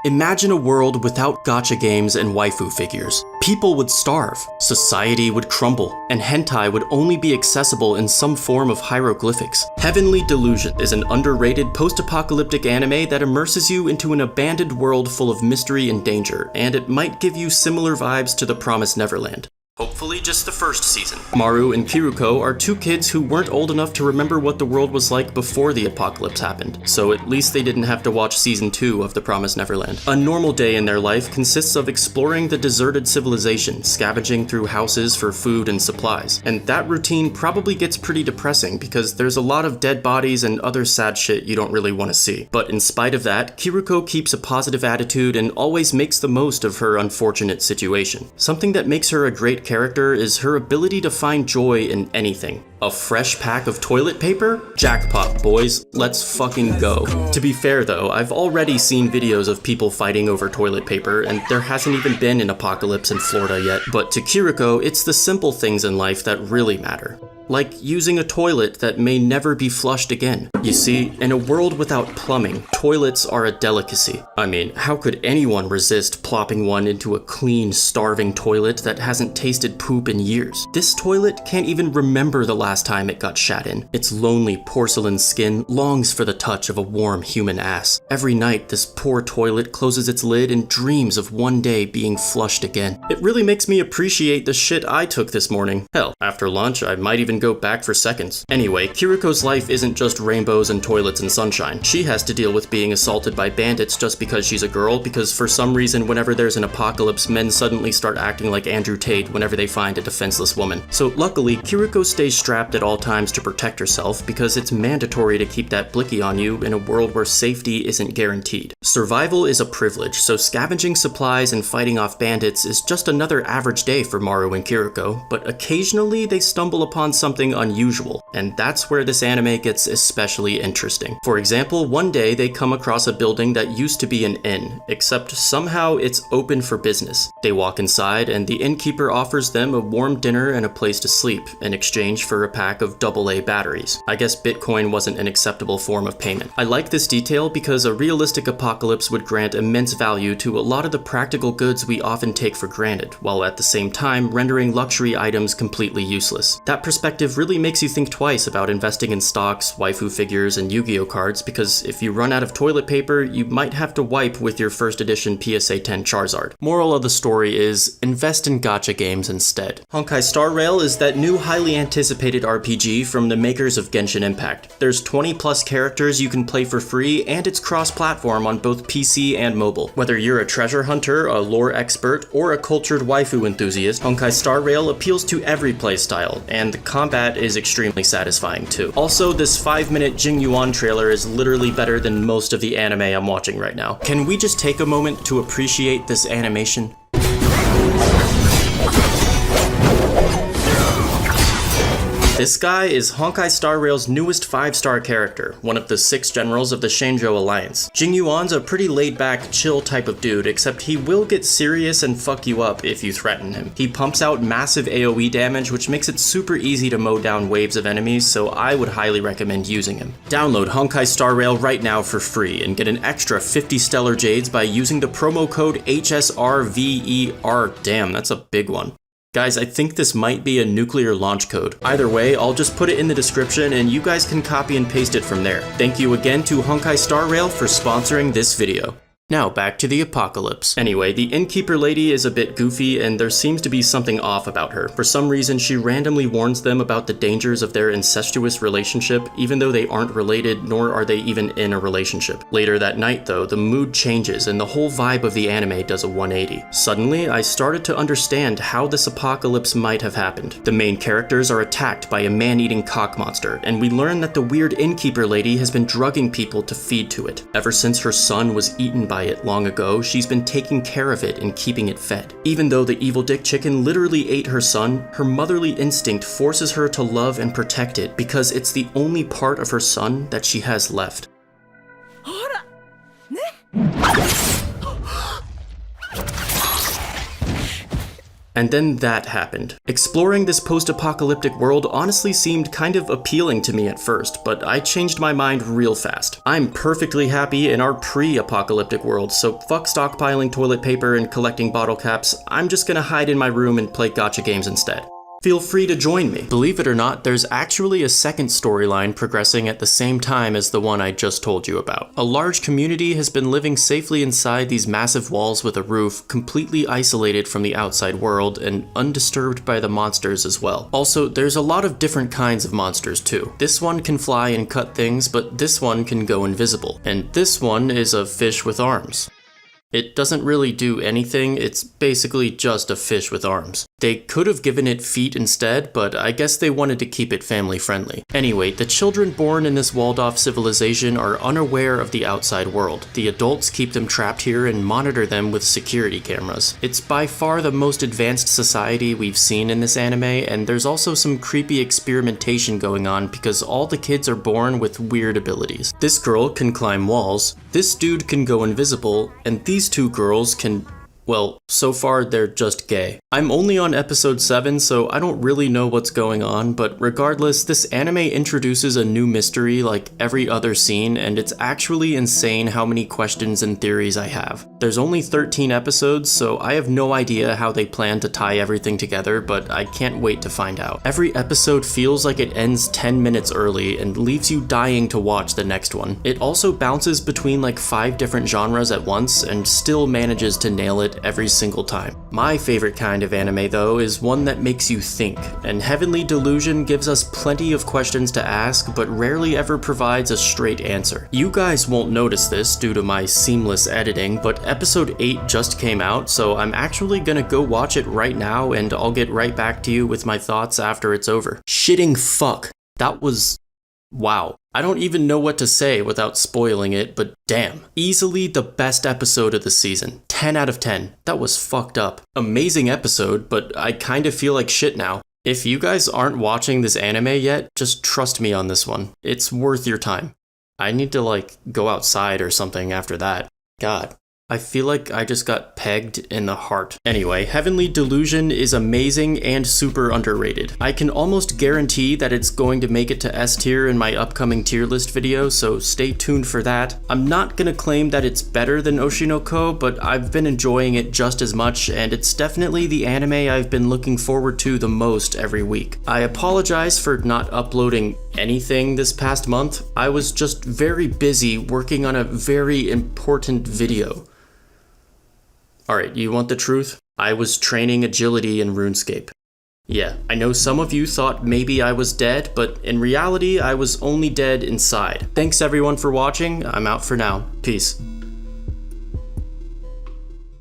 Imagine a world without gacha games and waifu figures. People would starve, society would crumble, and hentai would only be accessible in some form of hieroglyphics. Heavenly Delusion is an underrated post-apocalyptic anime that immerses you into an abandoned world full of mystery and danger, and it might give you similar vibes to The Promised Neverland. Hopefully just the first season. Maru and Kiruko are two kids who weren't old enough to remember what the world was like before the apocalypse happened, so at least they didn't have to watch season 2 of The Promised Neverland. A normal day in their life consists of exploring the deserted civilization, scavenging through houses for food and supplies, and that routine probably gets pretty depressing because there's a lot of dead bodies and other sad shit you don't really want to see. But in spite of that, Kiruko keeps a positive attitude and always makes the most of her unfortunate situation. Something that makes her a great character is her ability to find joy in anything. A fresh pack of toilet paper? Jackpot, boys. Let's fucking go. To be fair though, I've already seen videos of people fighting over toilet paper, and there hasn't even been an apocalypse in Florida yet. But to Kiruko, it's the simple things in life that really matter. Like using a toilet that may never be flushed again. You see, in a world without plumbing, toilets are a delicacy. I mean, how could anyone resist plopping one into a clean, starving toilet that hasn't tasted poop in years? This toilet can't even remember the last time it got shat in. Its lonely porcelain skin longs for the touch of a warm human ass. Every night, this poor toilet closes its lid and dreams of one day being flushed again. It really makes me appreciate the shit I took this morning. Hell, after lunch, I might even go back for seconds. Anyway, Kiruko's life isn't just rainbows and toilets and sunshine. She has to deal with being assaulted by bandits just because she's a girl, because for some reason whenever there's an apocalypse, men suddenly start acting like Andrew Tate whenever they find a defenseless woman. So luckily, Kiruko stays strapped at all times to protect herself because it's mandatory to keep that blicky on you in a world where safety isn't guaranteed. Survival is a privilege, so scavenging supplies and fighting off bandits is just another average day for Maru and Kiruko, but occasionally they stumble upon something unusual, and that's where this anime gets especially interesting. For example, one day they come across a building that used to be an inn, except somehow it's open for business. They walk inside and the innkeeper offers them a warm dinner and a place to sleep in exchange for a pack of AA batteries. I guess Bitcoin wasn't an acceptable form of payment. I like this detail because a realistic apocalypse would grant immense value to a lot of the practical goods we often take for granted, while at the same time rendering luxury items completely useless. That perspective really makes you think twice about investing in stocks, waifu figures, and Yu-Gi-Oh cards, because if you run out of toilet paper, you might have to wipe with your first edition PSA 10 Charizard. Moral of the story is, invest in gacha games instead. Honkai Star Rail is that new highly anticipated RPG from the makers of Genshin Impact. There's 20 plus characters you can play for free, and it's cross-platform on both PC and mobile. Whether you're a treasure hunter, a lore expert, or a cultured waifu enthusiast, Honkai Star Rail appeals to every playstyle, and the combat is extremely satisfying too. Also, this 5-minute Jing Yuan trailer is literally better than most of the anime I'm watching right now. Can we just take a moment to appreciate this animation? This guy is Honkai Star Rail's newest 5-star character, one of the 6 generals of the Shenzhou Alliance. Jing Yuan's a pretty laid-back, chill type of dude, except he will get serious and fuck you up if you threaten him. He pumps out massive AoE damage, which makes it super easy to mow down waves of enemies, so I would highly recommend using him. Download Honkai Star Rail right now for free and get an extra 50 Stellar Jades by using the promo code HSRVER. Damn, that's a big one. Guys, I think this might be a nuclear launch code. Either way, I'll just put it in the description and you guys can copy and paste it from there. Thank you again to Honkai Star Rail for sponsoring this video. Now back to the apocalypse. Anyway, the innkeeper lady is a bit goofy and there seems to be something off about her. For some reason, she randomly warns them about the dangers of their incestuous relationship, even though they aren't related, nor are they even in a relationship. Later that night though, the mood changes and the whole vibe of the anime does a 180. Suddenly, I started to understand how this apocalypse might have happened. The main characters are attacked by a man-eating cock monster, and we learn that the weird innkeeper lady has been drugging people to feed to it. Ever since her son was eaten by it long ago, she's been taking care of it and keeping it fed. Even though the evil dick chicken literally ate her son, her motherly instinct forces her to love and protect it because it's the only part of her son that she has left. And then that happened. Exploring this post-apocalyptic world honestly seemed kind of appealing to me at first, but I changed my mind real fast. I'm perfectly happy in our pre-apocalyptic world, so fuck stockpiling toilet paper and collecting bottle caps. I'm just gonna hide in my room and play gacha games instead. Feel free to join me. Believe it or not, there's actually a second storyline progressing at the same time as the one I just told you about. A large community has been living safely inside these massive walls with a roof, completely isolated from the outside world and undisturbed by the monsters as well. Also, there's a lot of different kinds of monsters too. This one can fly and cut things, but this one can go invisible. And this one is a fish with arms. It doesn't really do anything, it's basically just a fish with arms. They could have given it feet instead, but I guess they wanted to keep it family friendly. Anyway, the children born in this walled-off civilization are unaware of the outside world. The adults keep them trapped here and monitor them with security cameras. It's by far the most advanced society we've seen in this anime, and there's also some creepy experimentation going on because all the kids are born with weird abilities. This girl can climb walls, this dude can go invisible, and these two girls can, well, so far they're just gay. I'm only on episode 7, so I don't really know what's going on, but regardless, this anime introduces a new mystery like every other scene, and it's actually insane how many questions and theories I have. There's only 13 episodes, so I have no idea how they plan to tie everything together, but I can't wait to find out. Every episode feels like it ends 10 minutes early and leaves you dying to watch the next one. It also bounces between like 5 different genres at once and still manages to nail it every single time. My favorite kind of anime though is one that makes you think, and Heavenly Delusion gives us plenty of questions to ask but rarely ever provides a straight answer. You guys won't notice this due to my seamless editing, but episode 8 just came out, so I'm actually gonna go watch it right now and I'll get right back to you with my thoughts after it's over. Shitting fuck. That was... wow. I don't even know what to say without spoiling it, but damn. Easily the best episode of the season. 10 out of 10. That was fucked up. Amazing episode, but I kinda feel like shit now. If you guys aren't watching this anime yet, just trust me on this one. It's worth your time. I need to like go outside or something after that. God. I feel like I just got pegged in the heart. Anyway, Heavenly Delusion is amazing and super underrated. I can almost guarantee that it's going to make it to S tier in my upcoming tier list video, so stay tuned for that. I'm not gonna claim that it's better than Oshinoko, but I've been enjoying it just as much, and it's definitely the anime I've been looking forward to the most every week. I apologize for not uploading anything this past month. I was just very busy working on a very important video. Alright, you want the truth? I was training agility in RuneScape. Yeah, I know some of you thought maybe I was dead, but in reality I was only dead inside. Thanks everyone for watching, I'm out for now. Peace.